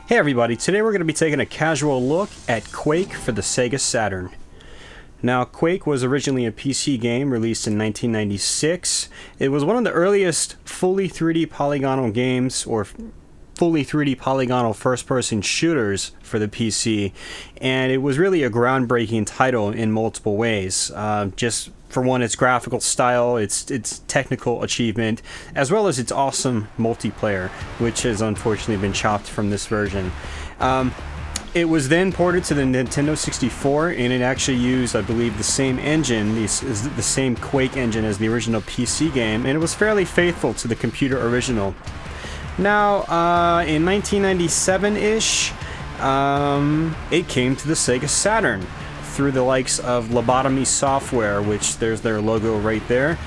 Hey everybody, today we're going to be taking a casual look at Quake for the Sega Saturn. Now, Quake was originally a PC game released in 1996. It was one of the earliest fully 3D polygonal games, or fully 3D polygonal first-person shooters for the PC, and it was really a groundbreaking title in multiple ways. Just for one, its graphical style, its technical achievement, as well as its awesome multiplayer, which has unfortunately been chopped from this version. It was then ported to the Nintendo 64, and it actually used, I believe, the same engine, the same Quake engine as the original PC game, and it was fairly faithful to the computer original. Now, in 1997-ish, it came to the Sega Saturn through the likes of Lobotomy Software, which there's their logo right there.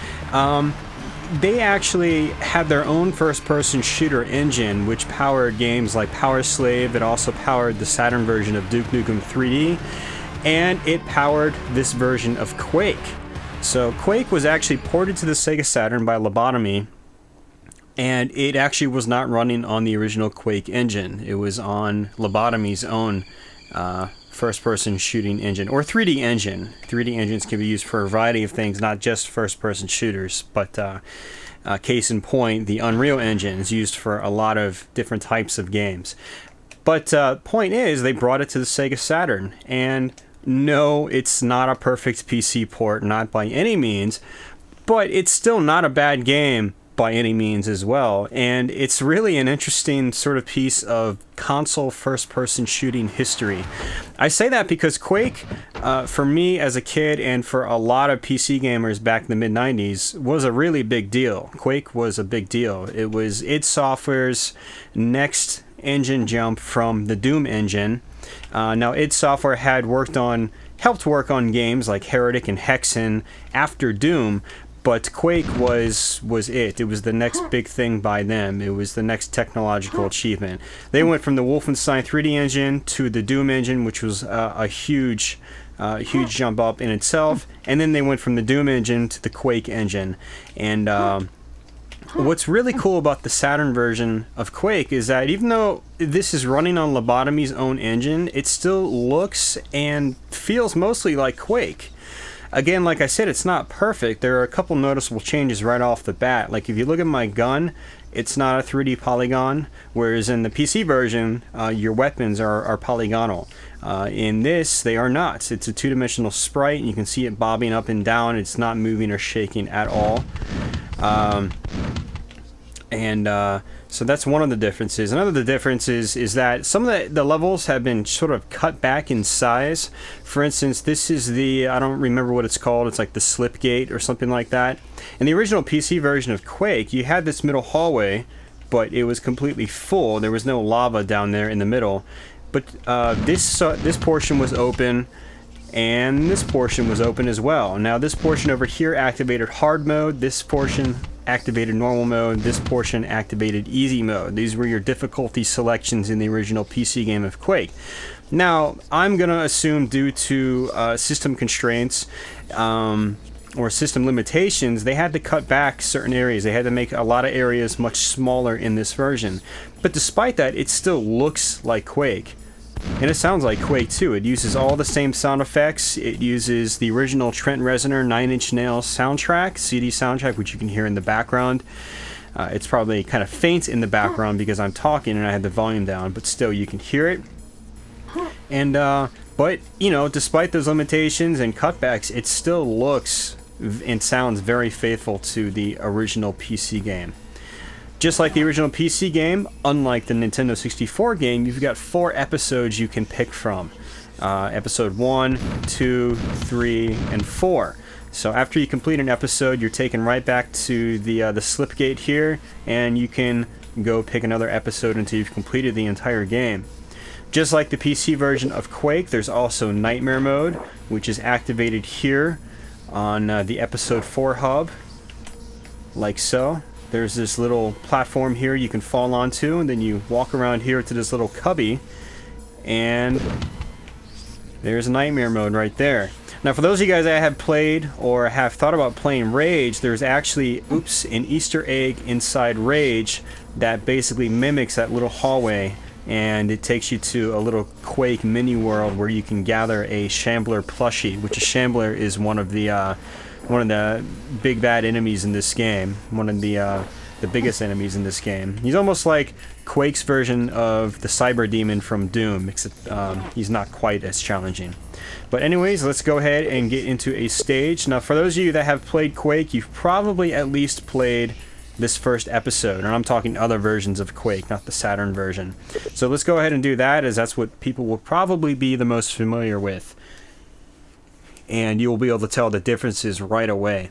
They actually had their own first-person shooter engine, which powered games like Power Slave. It also powered the Saturn version of Duke Nukem 3D, and it powered this version of Quake. So Quake was actually ported to the Sega Saturn by Lobotomy, and it actually was not running on the original Quake engine. It was on Lobotomy's own first-person shooting engine, or 3D engine. 3D engines can be used for a variety of things, not just first-person shooters, but case in point, the Unreal Engine is used for a lot of different types of games. But point is, they brought it to the Sega Saturn, and no, it's not a perfect PC port, not by any means, but it's still not a bad game by any means as well, and it's really an interesting sort of piece of console first-person shooting history. I say that because Quake, for me as a kid and for a lot of PC gamers back in the mid-90s, was a really big deal. Quake was a big deal. It was id Software's next engine jump from the Doom engine. Now, id Software had helped work on games like Heretic and Hexen after Doom, but Quake was it. It was the next big thing by them. It was the next technological achievement. They went from the Wolfenstein 3D engine to the Doom engine, which was a huge jump up in itself. And then they went from the Doom engine to the Quake engine. And what's really cool about the Saturn version of Quake is that even though this is running on Lobotomy's own engine, it still looks and feels mostly like Quake. Again, like I said, it's not perfect. There are a couple noticeable changes right off the bat. Like if you look at my gun, it's not a 3D polygon, whereas in the PC version, your weapons are polygonal. In this, they are not. It's a two-dimensional sprite, and you can see it bobbing up and down. It's not moving or shaking at all. So that's one of the differences. Another of the differences is that some of the levels have been sort of cut back in size. For instance, this is I don't remember what it's called. It's like the slip gate or something like that. In the original PC version of Quake, you had this middle hallway, but it was completely full. There was no lava down there in the middle. But this portion was open, and this portion was open as well. Now this portion over here activated hard mode. This portion activated normal mode. This portion activated easy mode. These were your difficulty selections in the original PC game of Quake. Now, I'm going to assume due to system constraints or system limitations, they had to cut back certain areas. They had to make a lot of areas much smaller in this version. But despite that, it still looks like Quake. And it sounds like Quake too. It uses all the same sound effects. It uses the original Trent Reznor 9 Inch Nails soundtrack, CD soundtrack, which you can hear in the background. It's probably kind of faint in the background because I'm talking and I have the volume down, but still you can hear it. And but you know, despite those limitations and cutbacks, it still looks and sounds very faithful to the original PC game. Just like the original PC game, unlike the Nintendo 64 game, you've got 4 episodes you can pick from. Episode 1, 2, 3, and 4. So after you complete an episode, you're taken right back to the slipgate here, and you can go pick another episode until you've completed the entire game. Just like the PC version of Quake, there's also Nightmare Mode, which is activated here on the Episode 4 hub, like so. There's this little platform here you can fall onto, and then you walk around here to this little cubby, and there's Nightmare Mode right there. Now, for those of you guys that have played or have thought about playing Rage, there's actually, an Easter egg inside Rage that basically mimics that little hallway and it takes you to a little Quake mini world where you can gather a Shambler plushie, which a Shambler is one of the big bad enemies in this game, one of the biggest enemies in this game. He's almost like Quake's version of the Cyber Demon from Doom, except he's not quite as challenging. But anyways, let's go ahead and get into a stage. Now, for those of you that have played Quake, you've probably at least played this first episode, and I'm talking other versions of Quake, not the Saturn version. So let's go ahead and do that, as that's what people will probably be the most familiar with. And you will be able to tell the differences right away.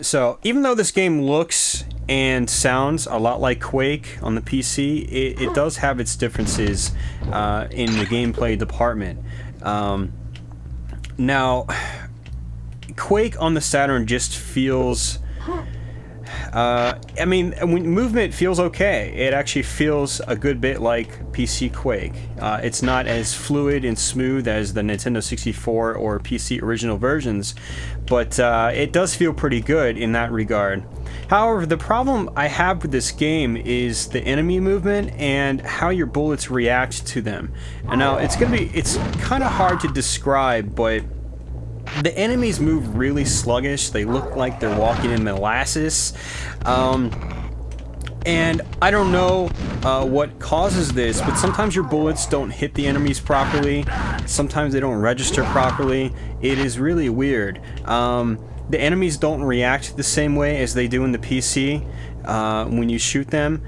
So, even though this game looks and sounds a lot like Quake on the PC, it does have its differences in the gameplay department. Now, Quake on the Saturn just feels... I mean, movement feels okay. It actually feels a good bit like PC Quake. It's not as fluid and smooth as the Nintendo 64 or PC original versions, but it does feel pretty good in that regard. However, the problem I have with this game is the enemy movement and how your bullets react to them. And now, it's kind of hard to describe, but the enemies move really sluggish. They look like they're walking in molasses. And I don't know what causes this, but sometimes your bullets don't hit the enemies properly. Sometimes they don't register properly. It is really weird. The enemies don't react the same way as they do in the PC when you shoot them.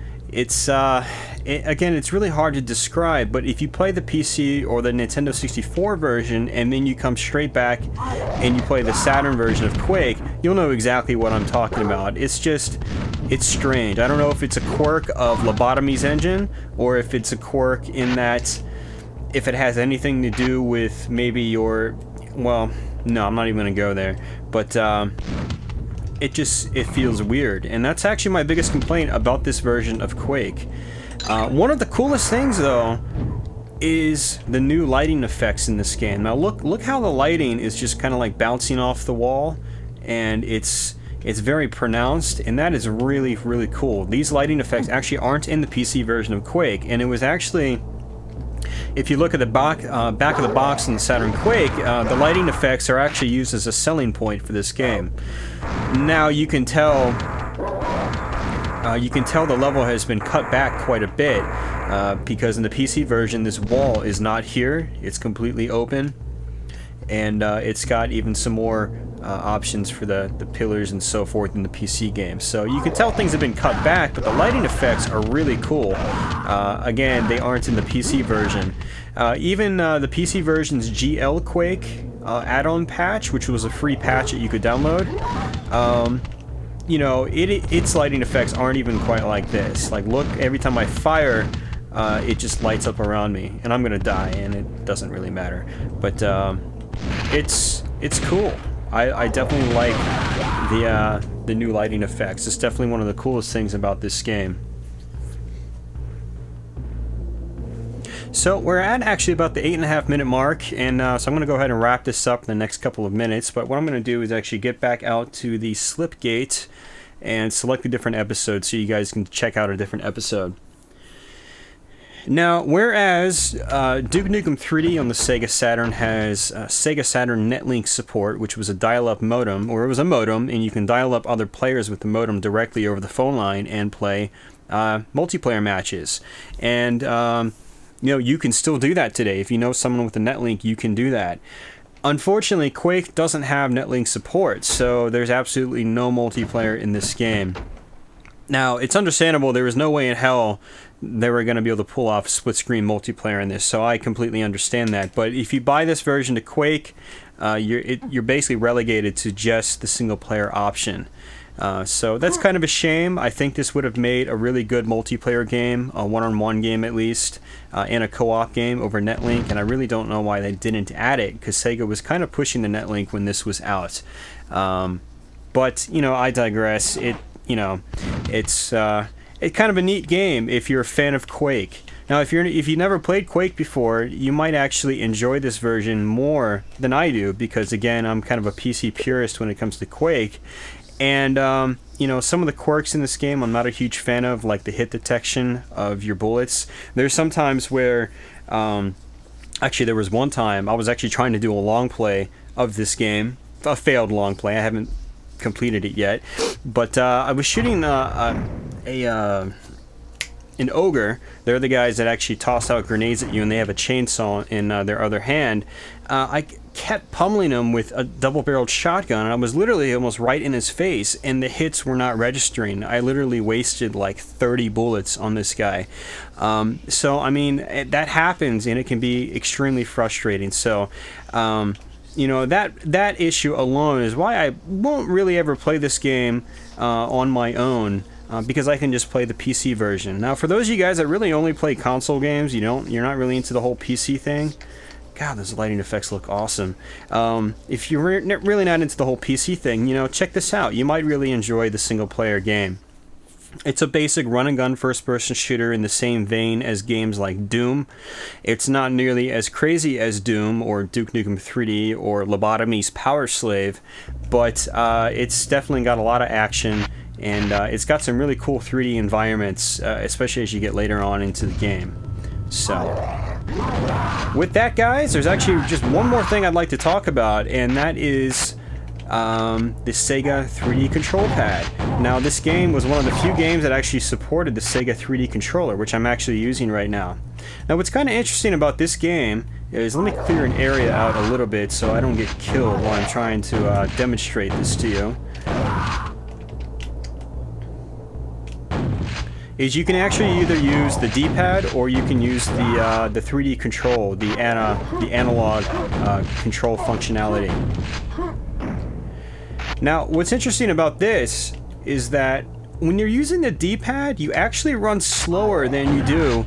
Again, it's really hard to describe, but if you play the PC or the Nintendo 64 version and then you come straight back and you play the Saturn version of Quake, you'll know exactly what I'm talking about. It's strange. I don't know if it's a quirk of Lobotomy's engine, or if it's a quirk in that if it has anything to do with maybe your... Well, no, I'm not even going to go there. But, it feels weird, and that's actually my biggest complaint about this version of Quake. One of the coolest things, though, is the new lighting effects in this game. Now look how the lighting is just kind of like bouncing off the wall, and it's very pronounced, and that is really, really cool. These lighting effects actually aren't in the PC version of Quake, and it was actually... If you look at the back of the box in the Saturn Quake, the lighting effects are actually used as a selling point for this game. Now you can tell the level has been cut back quite a bit because in the PC version this wall is not here; it's completely open, and it's got even some more options for the pillars and so forth in the PC game. So you can tell things have been cut back, but the lighting effects are really cool. Again, they aren't in the PC version. Even the PC version's GL Quake add-on patch, which was a free patch that you could download, you know, its lighting effects aren't even quite like this. Like, look, every time I fire, it just lights up around me, and I'm gonna die, and it doesn't really matter. But it's cool. I definitely like the new lighting effects. It's definitely one of the coolest things about this game. So we're at actually about the 8.5 minute mark, and so I'm going to go ahead and wrap this up in the next couple of minutes. But what I'm going to do is actually get back out to the slipgate and select a different episode so you guys can check out a different episode. Now, whereas Duke Nukem 3D on the Sega Saturn has Sega Saturn Netlink support, which was a dial-up modem, or it was a modem, and you can dial up other players with the modem directly over the phone line and play multiplayer matches. And, you know, you can still do that today. If you know someone with a Netlink, you can do that. Unfortunately, Quake doesn't have Netlink support, so there's absolutely no multiplayer in this game. Now, it's understandable. There was no way in hell they were going to be able to pull off split-screen multiplayer in this, so I completely understand that. But if you buy this version of Quake, you're basically relegated to just the single-player option. So that's kind of a shame. I think this would have made a really good multiplayer game, a one-on-one game at least, and a co-op game over Netlink, and I really don't know why they didn't add it, because Sega was kind of pushing the Netlink when this was out. But, you know, I digress. It's kind of a neat game if you're a fan of Quake. Now, if you never played Quake before, you might actually enjoy this version more than I do, because again, I'm kind of a PC purist when it comes to Quake. And you know, some of the quirks in this game I'm not a huge fan of, like the hit detection of your bullets. There's some times where, actually there was one time I was actually trying to do a long play of this game, a failed long play. I haven't completed it yet, but I was shooting an ogre. They're the guys that actually toss out grenades at you, and they have a chainsaw in their other hand. I kept pummeling him with a double-barreled shotgun, and I was literally almost right in his face, and the hits were not registering. I literally wasted like 30 bullets on this guy. So I mean, that happens, and it can be extremely frustrating. So you know, that issue alone is why I won't really ever play this game on my own. Because I can just play the PC version. Now, for those of you guys that really only play console games, you're not really into the whole PC thing. God, those lighting effects look awesome. If you're really not into the whole PC thing, you know, check this out. You might really enjoy the single-player game. It's a basic run-and-gun first-person shooter in the same vein as games like Doom. It's not nearly as crazy as Doom or Duke Nukem 3D or Lobotomy's Power Slave, but it's definitely got a lot of action. And it's got some really cool 3D environments, especially as you get later on into the game. So, with that, guys, there's actually just one more thing I'd like to talk about, and that is the Sega 3D control pad. Now, this game was one of the few games that actually supported the Sega 3D controller, which I'm actually using right now. Now, what's kind of interesting about this game is, let me clear an area out a little bit so I don't get killed while I'm trying to demonstrate this to you. Is you can actually either use the D-pad or you can use the 3D control, the analog control functionality. Now, what's interesting about this is that when you're using the D-pad, you actually run slower than you do.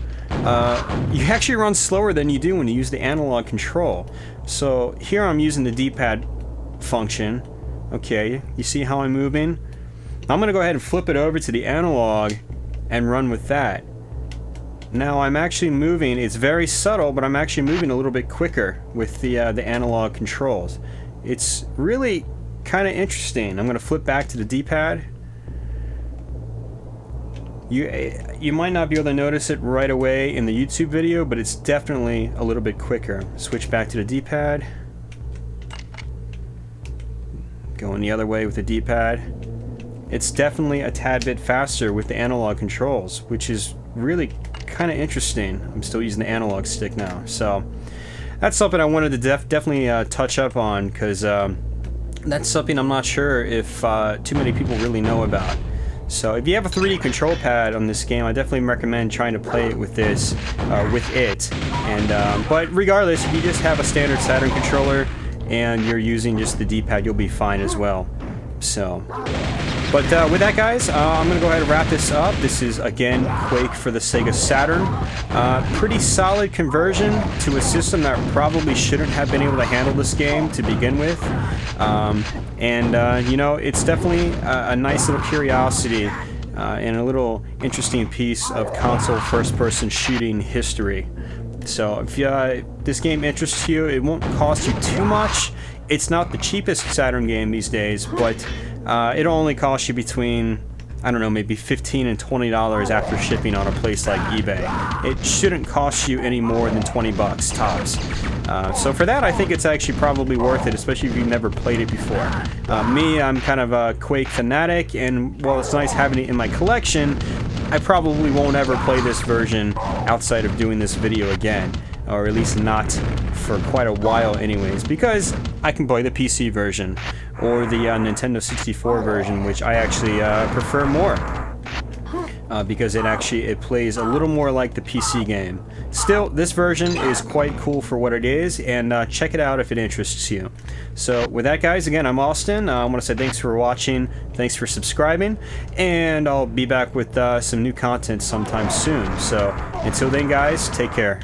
When you use the analog control. So here I'm using the D-pad function. Okay, you see how I'm moving? I'm gonna go ahead and flip it over to the analog and run with that. Now I'm actually moving, it's very subtle, but I'm actually moving a little bit quicker with the analog controls. It's really kind of interesting. I'm going to flip back to the D-pad. You might not be able to notice it right away in the YouTube video, but it's definitely a little bit quicker. Switch back to the D-pad. Going the other way with the D-pad. It's definitely a tad bit faster with the analog controls, which is really kind of interesting. I'm still using the analog stick now, so that's something I wanted to definitely touch up on, because that's something I'm not sure if too many people really know about. So if you have a 3D control pad on this game, I definitely recommend trying to play it with this, but regardless, if you just have a standard Saturn controller and you're using just the D-pad, you'll be fine as well. So, but with that, guys, I'm going to go ahead and wrap this up. This is, again, Quake for the Sega Saturn. Pretty solid conversion to a system that probably shouldn't have been able to handle this game to begin with. You know, it's definitely a nice little curiosity and a little interesting piece of console first-person shooting history. So if this game interests you, it won't cost you too much. It's not the cheapest Saturn game these days, but it'll only cost you between, I don't know, maybe $15 and $20 after shipping on a place like eBay. It shouldn't cost you any more than 20 bucks tops. So for that, I think it's actually probably worth it, especially if you've never played it before. Me, I'm kind of a Quake fanatic, and while it's nice having it in my collection, I probably won't ever play this version outside of doing this video again, or at least not for quite a while anyways, because I can play the PC version or the Nintendo 64 version, which I actually prefer more, because it plays a little more like the PC game. Still, this version is quite cool for what it is, and check it out if it interests you. So with that, guys, again, I'm Austin. I want to say thanks for watching, thanks for subscribing, and I'll be back with some new content sometime soon. So until then, guys, take care.